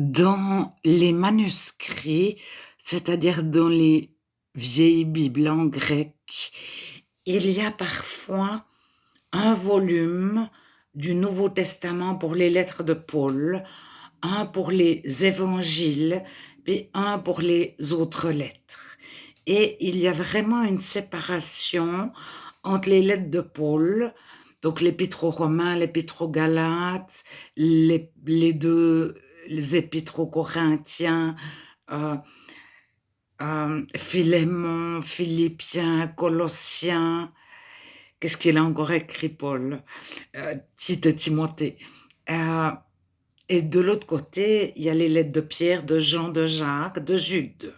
Dans les manuscrits, c'est-à-dire dans les vieilles Bibles en grec, il y a parfois un volume du Nouveau Testament pour les lettres de Paul, un pour les évangiles, puis un pour les autres lettres. Et il y a vraiment une séparation entre les lettres de Paul, donc l'épître aux Romains, l'épître aux Galates, les deux les épîtres aux Corinthiens, euh, Philémon, Philippiens, Colossiens. Qu'est-ce qu'il a encore écrit, Paul? Tite et Timothée. Euh, et de l'autre côté, il y a les lettres de Pierre, de Jean, de Jacques, de Jude.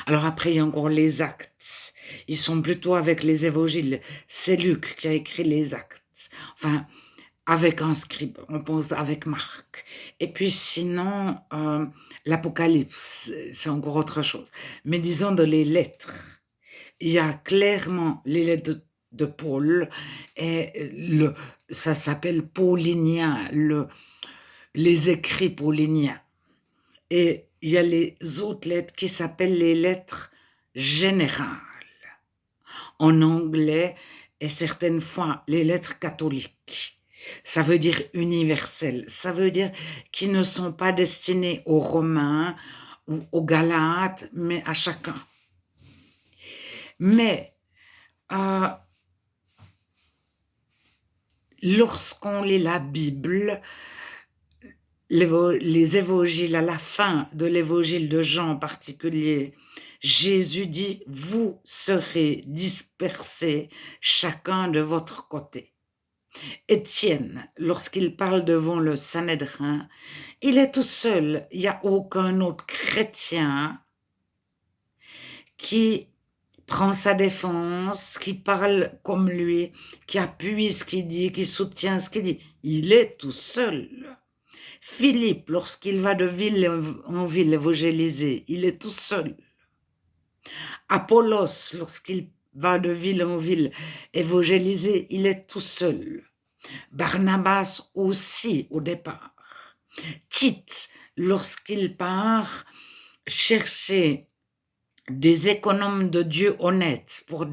Alors après, il y a encore les actes. Ils sont plutôt avec les évangiles. C'est Luc qui a écrit les actes. Enfin, avec un scribe, on pense avec Marc. Et puis sinon, l'Apocalypse, c'est encore autre chose. Mais disons de les lettres. Il y a clairement les lettres de Paul, et ça s'appelle paulinien, les écrits pauliniens. Et il y a les autres lettres qui s'appellent les lettres générales. En anglais, et certaines fois les lettres catholiques. Ça veut dire universel. Ça veut dire qu'ils ne sont pas destinés aux Romains ou aux Galates, mais à chacun. Mais lorsqu'on lit la Bible, les évangiles, à la fin de l'évangile de Jean en particulier, Jésus dit: vous serez dispersés chacun de votre côté. Étienne, lorsqu'il parle devant le Sanhédrin, il est tout seul, il n'y a aucun autre chrétien qui prend sa défense, qui parle comme lui, qui appuie ce qu'il dit, qui soutient ce qu'il dit. Il est tout seul. Philippe, lorsqu'il va de ville en ville évangéliser, il est tout seul. Apollos, lorsqu'il va de ville en ville évangéliser, il est tout seul. Barnabas aussi au départ. Tite, lorsqu'il part chercher des économes de Dieu honnêtes pour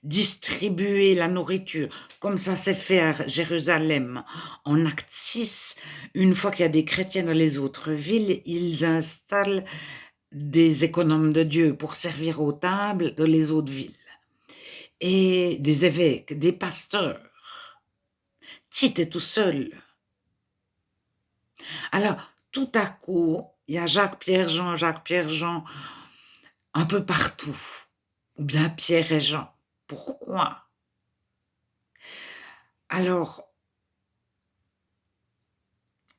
distribuer la nourriture, comme ça s'est fait à Jérusalem. En Acte 6, une fois qu'il y a des chrétiens dans les autres villes, ils installent des économes de Dieu pour servir aux tables dans les autres villes. Et des évêques, des pasteurs. Tite est tout seul. Alors, tout à coup, il y a Jacques, Pierre, Jean, un peu partout. Ou bien Pierre et Jean. Pourquoi? Alors,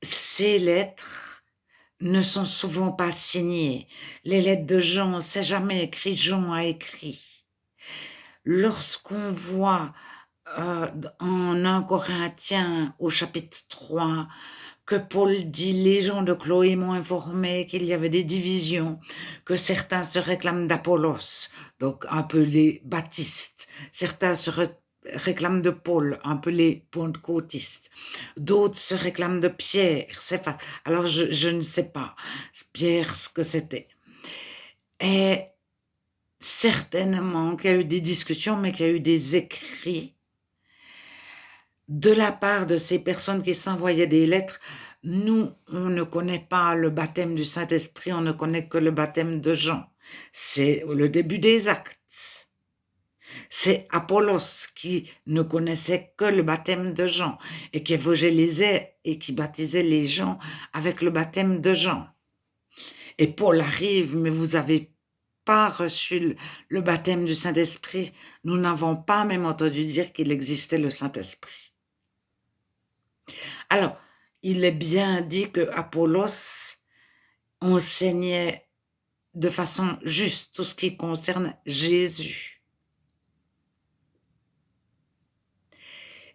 ces lettres ne sont souvent pas signées. Les lettres de Jean, c'est jamais écrit, Jean a écrit. Lorsqu'on voit en 1 Corinthiens au chapitre 3 que Paul dit: les gens de Chloé m'ont informé qu'il y avait des divisions, que certains se réclament d'Apollos, donc un peu les baptistes, certains se réclament de Paul, un peu les pentecôtistes, d'autres se réclament de Pierre, c'est pas, alors je ne sais pas Pierre ce que c'était. Et certainement qu'il y a eu des discussions, mais qu'il y a eu des écrits de la part de ces personnes qui s'envoyaient des lettres. Nous, on ne connaît pas le baptême du Saint-Esprit, on ne connaît que le baptême de Jean. C'est le début des actes. C'est Apollos qui ne connaissait que le baptême de Jean et qui évangélisait et qui baptisait les gens avec le baptême de Jean. Et Paul arrive: mais vous avez pas reçu le baptême du Saint-Esprit. Nous n'avons pas même entendu dire qu'il existait le Saint-Esprit. Alors, il est bien dit que Apollos enseignait de façon juste tout ce qui concerne Jésus.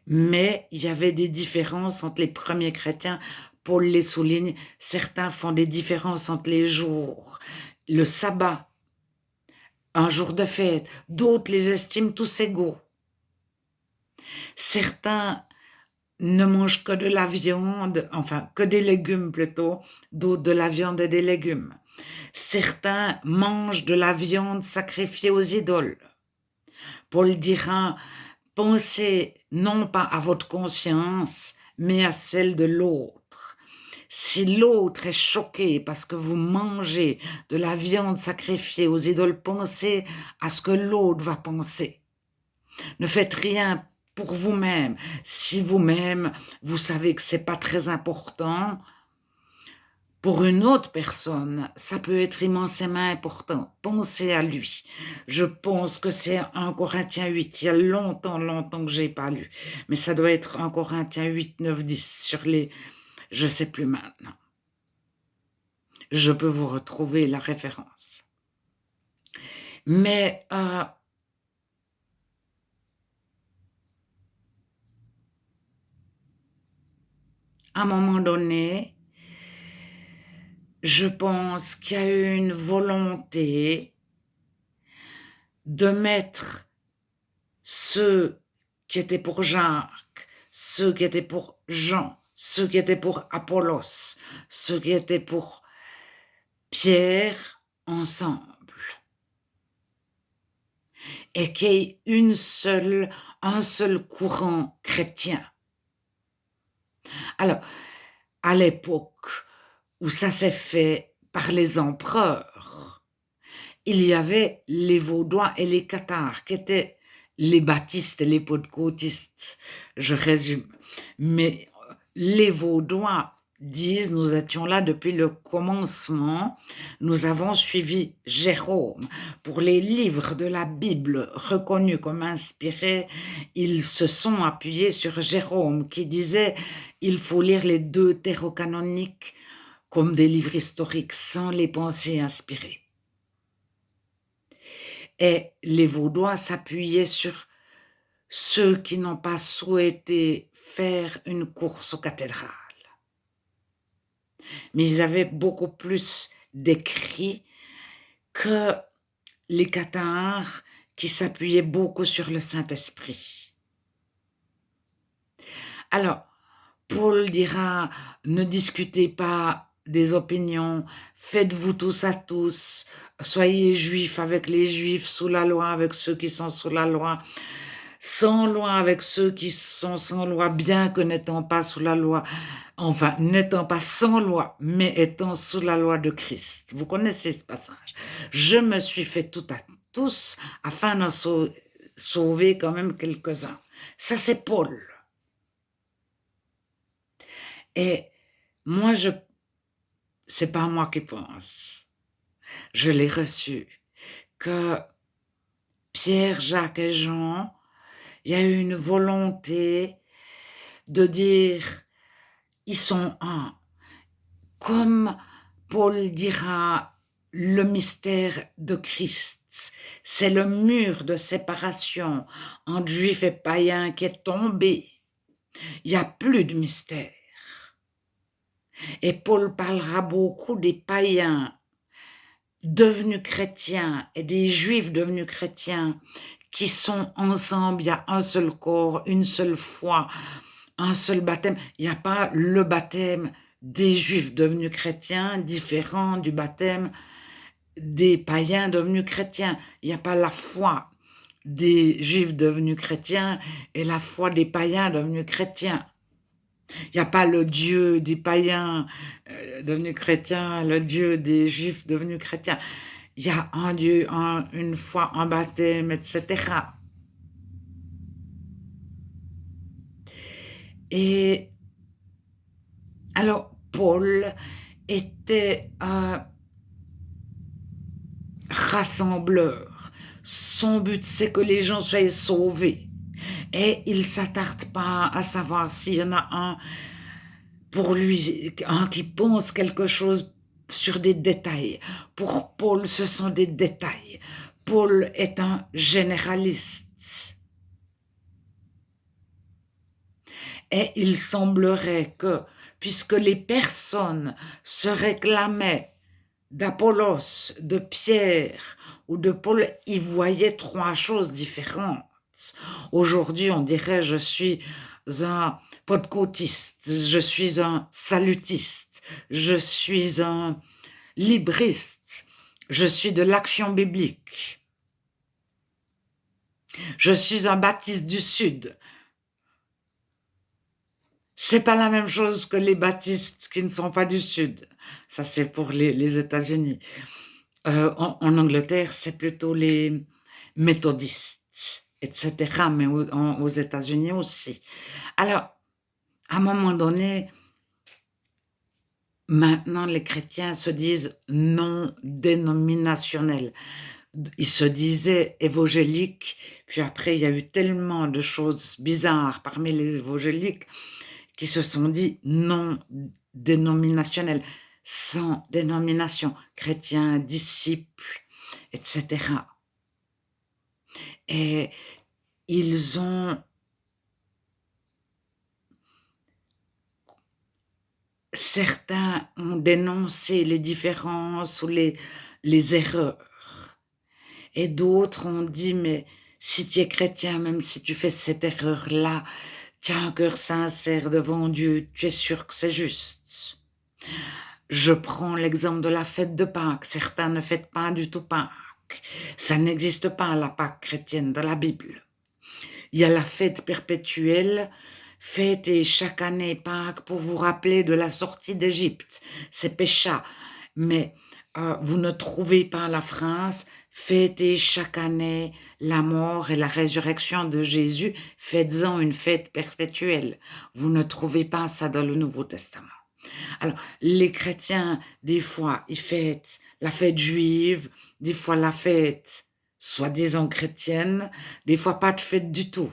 Mais il y avait des différences entre les premiers chrétiens. Paul les souligne, certains font des différences entre les jours, le sabbat, un jour de fête, d'autres les estiment tous égaux. Certains ne mangent que de la viande, enfin que des légumes plutôt, d'autres de la viande et des légumes. Certains mangent de la viande sacrifiée aux idoles. Paul dira, pensez non pas à votre conscience, mais à celle de l'autre. Si l'autre est choqué parce que vous mangez de la viande sacrifiée aux idoles, pensez à ce que l'autre va penser. Ne faites rien pour vous-même. Si vous-même, vous savez que c'est pas très important, pour une autre personne, ça peut être immensément important. Pensez à lui. Je pense que c'est 1 Corinthiens 8. Il y a longtemps, longtemps que j'ai pas lu. Mais ça doit être 1 Corinthiens 8, 9, 10 sur les... Je sais plus maintenant. Je peux vous retrouver la référence. Mais à un moment donné, je pense qu'il y a eu une volonté de mettre ceux qui étaient pour Jacques, ceux qui étaient pour Jean, ceux qui étaient pour Apollos, ceux qui étaient pour Pierre ensemble. Et qu'il y ait un seul courant chrétien. Alors, à l'époque où ça s'est fait par les empereurs, il y avait les Vaudois et les Cathares, qui étaient les baptistes et les pentecôtistes, je résume. Mais les Vaudois disent, nous étions là depuis le commencement, nous avons suivi Jérôme. Pour les livres de la Bible reconnus comme inspirés, ils se sont appuyés sur Jérôme, qui disait, il faut lire les deutérocanoniques comme des livres historiques, sans les pensées inspirées. Et les Vaudois s'appuyaient sur ceux qui n'ont pas souhaité faire une course aux cathédrales. Mais ils avaient beaucoup plus d'écrits que les cathares qui s'appuyaient beaucoup sur le Saint-Esprit. Alors, Paul dira, ne discutez pas des opinions, faites-vous tous à tous, soyez juifs avec les juifs, sous la loi avec ceux qui sont sous la loi, sans loi avec ceux qui sont sans loi, bien que n'étant pas sous la loi, enfin, n'étant pas sans loi, mais étant sous la loi de Christ. Vous connaissez ce passage. Je me suis fait tout à tous afin d'en sauver quand même quelques-uns. Ça, c'est Paul. Et moi, c'est pas moi qui pense. Je l'ai reçu. Que Pierre, Jacques et Jean, il y a eu une volonté de dire, ils sont un. Comme Paul dira, le mystère de Christ, c'est le mur de séparation entre juifs et païens qui est tombé. Il n'y a plus de mystère. Et Paul parlera beaucoup des païens devenus chrétiens et des juifs devenus chrétiens qui sont ensemble, il y a un seul corps, une seule foi, un seul baptême. Il n'y a pas le baptême des juifs devenus chrétiens différent du baptême des païens devenus chrétiens. Il n'y a pas la foi des juifs devenus chrétiens et la foi des païens devenus chrétiens. Il n'y a pas le Dieu des païens devenus chrétiens, le Dieu des juifs devenus chrétiens. Il y a un Dieu, une foi, un baptême, etc. Et alors, Paul était un rassembleur. Son but, c'est que les gens soient sauvés. Et il ne s'attarde pas à savoir s'il y en a un pour lui, un qui pense quelque chose sur des détails. Pour Paul, ce sont des détails. Paul est un généraliste. Et il semblerait que, puisque les personnes se réclamaient d'Apollos, de Pierre ou de Paul, ils voyaient trois choses différentes. Aujourd'hui, on dirait, je suis un pentecôtiste, je suis un salutiste, je suis un libriste, je suis de l'Action biblique, je suis un baptiste du Sud. C'est pas la même chose que les baptistes qui ne sont pas du Sud. Ça, c'est pour les États-Unis. En Angleterre, c'est plutôt les méthodistes, etc. Mais aux États-Unis aussi. Alors, à un moment donné, maintenant, les chrétiens se disent non dénominationnels. Ils se disaient évangéliques, puis après, il y a eu tellement de choses bizarres parmi les évangéliques qui se sont dit non dénominationnels, sans dénomination, chrétiens, disciples, etc. Et ils ont certains ont dénoncé les différences ou les erreurs. Et d'autres ont dit, mais si tu es chrétien, même si tu fais cette erreur-là, tu as un cœur sincère devant Dieu, tu es sûr que c'est juste. Je prends l'exemple de la fête de Pâques. Certains ne fêtent pas du tout Pâques. Ça n'existe pas, la Pâque chrétienne de la Bible. Il y a la fête perpétuelle, fêtez chaque année Pâques pour vous rappeler de la sortie d'Égypte. C'est Pécha. Mais vous ne trouvez pas la phrase « Fêtez chaque année la mort et la résurrection de Jésus, faites-en une fête perpétuelle ». Vous ne trouvez pas ça dans le Nouveau Testament. Alors, les chrétiens, des fois, ils fêtent la fête juive, des fois la fête soi-disant chrétienne, des fois pas de fête du tout.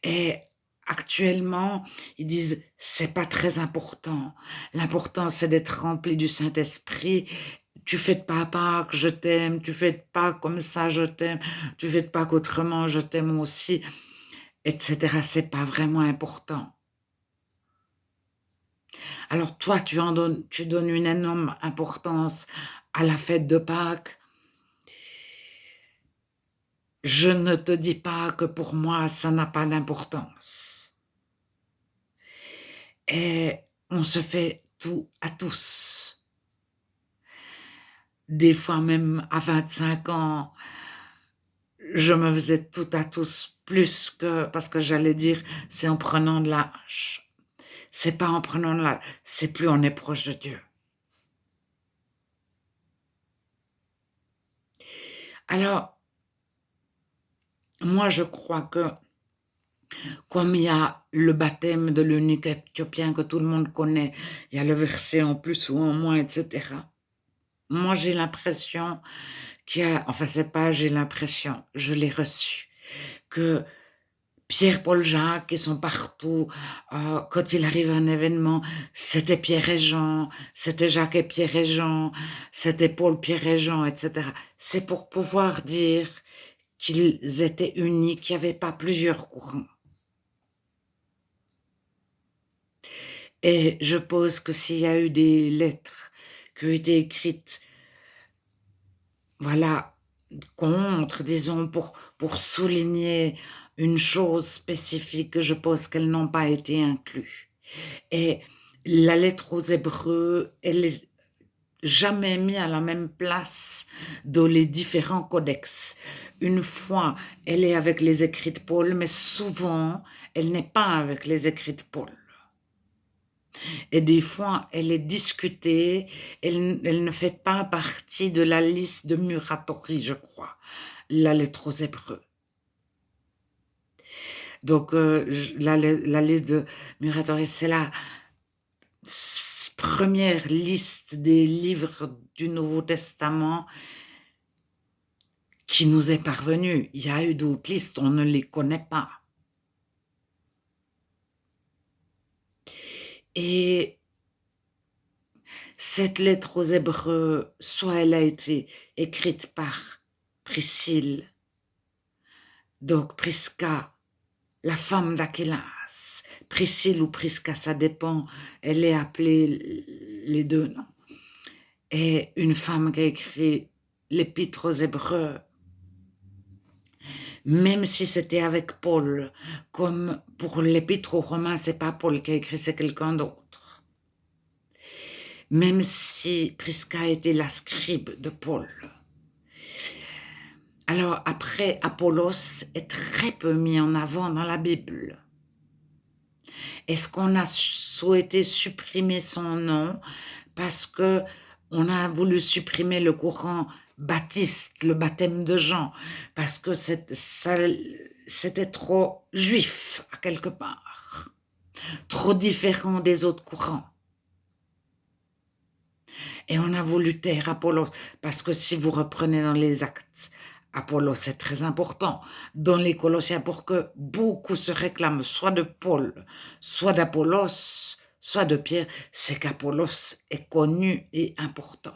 Et actuellement, ils disent c'est pas très important. L'important, c'est d'être rempli du Saint-Esprit. Tu fêtes pas Pâques, je t'aime. Tu fêtes pas comme ça, je t'aime. Tu fêtes pas qu'autrement, je t'aime aussi, etc. C'est pas vraiment important. Alors toi, tu donnes une énorme importance à la fête de Pâques. Je ne te dis pas que pour moi, ça n'a pas d'importance. Et on se fait tout à tous. Des fois même à 25 ans, je me faisais tout à tous plus que, parce que j'allais dire, c'est en prenant de l'âge. C'est pas en prenant de l'âge, c'est plus on est proche de Dieu. Alors, moi je crois que comme il y a le baptême de l'eunuque éthiopien que tout le monde connaît, il y a le verset en plus ou en moins, etc. Moi, j'ai l'impression qu'il y a, enfin, c'est pas j'ai l'impression, je l'ai reçu, que Pierre, Paul, Jacques, ils sont partout. Quand il arrive à un événement, c'était Pierre et Jean, c'était Jacques et Pierre et Jean, c'était Paul, Pierre et Jean, etc. C'est pour pouvoir dire qu'ils étaient unis, qu'il n'y avait pas plusieurs courants. Et je pense que s'il y a eu des lettres qui ont été écrites, voilà, contre, disons, pour souligner une chose spécifique, je pense qu'elles n'ont pas été incluses. Et la lettre aux Hébreux, elle est jamais mise à la même place dans les différents codex. Une fois, elle est avec les écrits de Paul, mais souvent, elle n'est pas avec les écrits de Paul. Et des fois, elle est discutée, elle ne fait pas partie de la liste de Muratori, je crois, la lettre aux Hébreux. Donc, la liste de Muratori, c'est la première liste des livres du Nouveau Testament qui nous est parvenue. Il y a eu d'autres listes, on ne les connaît pas. Et cette lettre aux Hébreux, soit elle a été écrite par Priscille, donc Prisca, la femme d'Achilas, Priscille ou Prisca, ça dépend, elle est appelée les deux noms. Et une femme qui a écrit l'épître aux Hébreux, même si c'était avec Paul, comme pour l'Épître aux Romains, c'est pas Paul qui a écrit, c'est quelqu'un d'autre. Même si Prisca était la scribe de Paul. Alors après, Apollos est très peu mis en avant dans la Bible. Est-ce qu'on a souhaité supprimer son nom parce que on a voulu supprimer le courant baptiste, le baptême de Jean, parce que c'était trop juif à quelque part, trop différent des autres courants. Et on a voulu taire Apollos, parce que si vous reprenez dans les Actes, Apollos est très important dans les Colossiens pour que beaucoup se réclament soit de Paul, soit d'Apollos, soit de Pierre, c'est qu'Apollos est connu et important.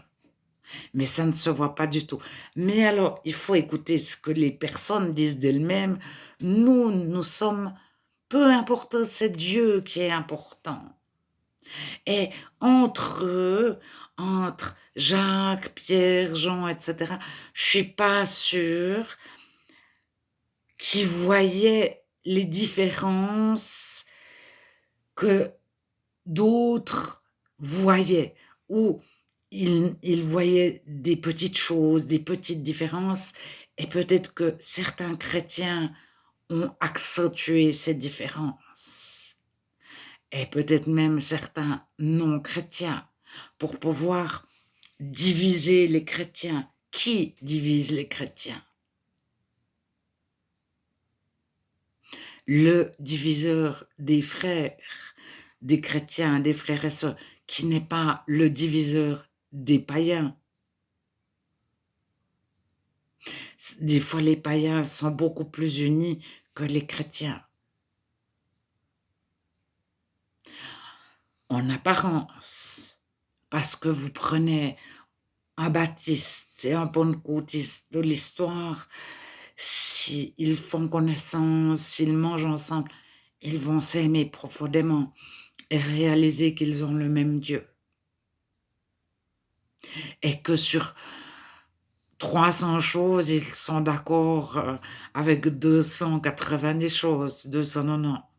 Mais ça ne se voit pas du tout. Mais alors, il faut écouter ce que les personnes disent d'elles-mêmes. Nous sommes, peu importe, c'est Dieu qui est important. Et entre eux, entre Jacques, Pierre, Jean, etc., je suis pas sûre qu'ils voyaient les différences que d'autres voyaient, ou ils voyaient des petites choses, des petites différences, et peut-être que certains chrétiens ont accentué ces différences, et peut-être même certains non-chrétiens, pour pouvoir diviser les chrétiens. Qui divise les chrétiens? Le diviseur des frères, des chrétiens, des frères et sœurs, qui n'est pas le diviseur des païens. Des fois, les païens sont beaucoup plus unis que les chrétiens. En apparence, parce que vous prenez un baptiste et un pentecôtiste de l'histoire, s'ils font connaissance, s'ils mangent ensemble, ils vont s'aimer profondément et réaliser qu'ils ont le même Dieu. Et que sur 300 choses, ils sont d'accord avec 290 choses, 290.